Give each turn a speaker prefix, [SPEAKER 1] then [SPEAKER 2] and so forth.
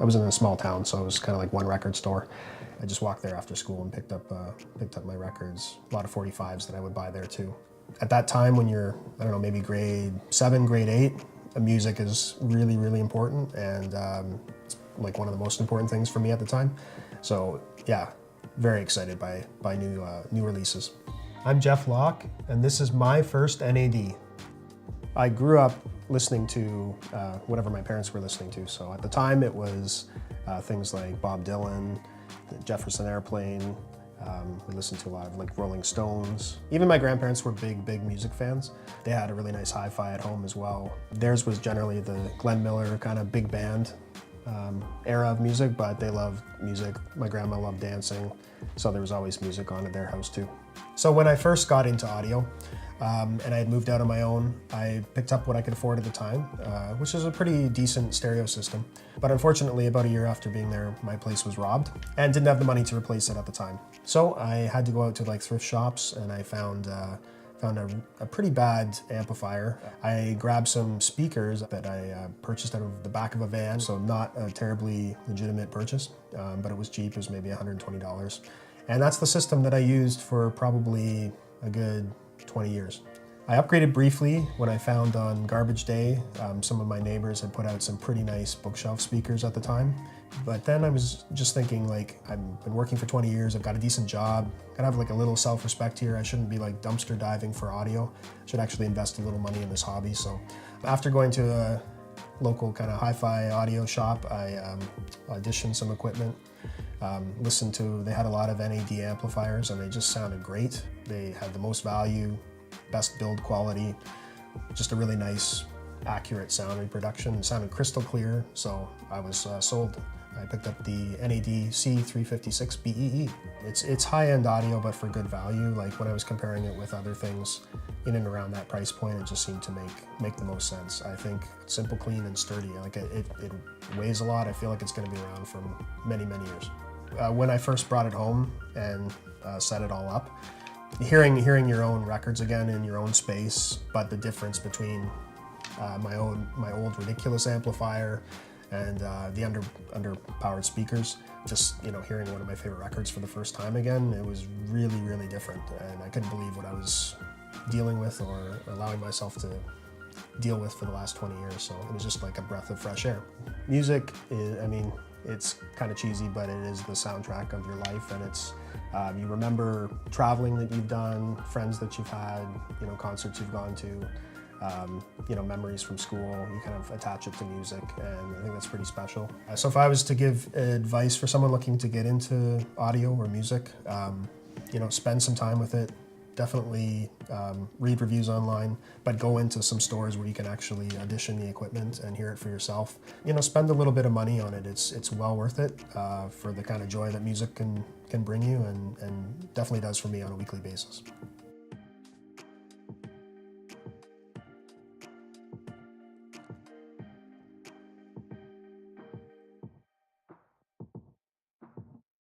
[SPEAKER 1] I was in a small town, so it was kind of like one record store. I just walked there after school and picked up my records. A lot of 45s that I would buy there too. At that time, when you're, I don't know, maybe grade 7, grade 8, music is really, really important, and it's like one of the most important things for me at the time. So yeah, very excited by new releases. I'm Jeff Locke, and this is my first NAD. I grew up listening to whatever my parents were listening to. So at the time it was things like Bob Dylan, the Jefferson Airplane. We listened to a lot of like Rolling Stones. Even my grandparents were big music fans. They had a really nice hi-fi at home as well. Theirs was generally the Glenn Miller kind of big band era of music, but they loved music. My grandma loved dancing, so there was always music on at their house too. So when I first got into audio, and I had moved out on my own, I picked up what I could afford at the time, which is a pretty decent stereo system. But unfortunately, about a year after being there, my place was robbed and didn't have the money to replace it at the time. So I had to go out to like thrift shops, and I found a pretty bad amplifier. I grabbed some speakers that I purchased out of the back of a van, so not a terribly legitimate purchase, but it was cheap. It was maybe $120. And that's the system that I used for probably a good 20 years. I upgraded briefly when I found on Garbage Day, some of my neighbors had put out some pretty nice bookshelf speakers at the time. But then I was just thinking, like, I've been working for 20 years, I've got a decent job, gotta have like a little self-respect here. I shouldn't be like dumpster diving for audio. I should actually invest a little money in this hobby. So after going to a local kind of hi-fi audio shop, I auditioned some equipment. Listened to, they had a lot of NAD amplifiers and they just sounded great. They had the most value, best build quality, just a really nice, accurate sound reproduction. It sounded crystal clear, so I was sold. I picked up the NAD C356 BEE. It's high-end audio, but for good value. Like when I was comparing it with other things in and around that price point, it just seemed to make the most sense. I think it's simple, clean, and sturdy. Like it weighs a lot. I feel like it's going to be around for many years. When I first brought it home and set it all up, hearing your own records again in your own space, but the difference between my old ridiculous amplifier and the underpowered speakers, just hearing one of my favorite records for the first time again, it was really different, and I couldn't believe what I was dealing with or allowing myself to deal with for the last 20 years. So it was just like a breath of fresh air. Music is, I mean, it's kind of cheesy, but it is the soundtrack of your life, and it's you remember traveling that you've done, friends that you've had, concerts you've gone to, memories from school. You kind of attach it to music, and I think that's pretty special. So if I was to give advice for someone looking to get into audio or music, spend some time with it. Definitely read reviews online, but go into some stores where you can actually audition the equipment and hear it for yourself. Spend a little bit of money on it. It's well worth it for the kind of joy that music can bring you, and definitely does for me on a weekly basis.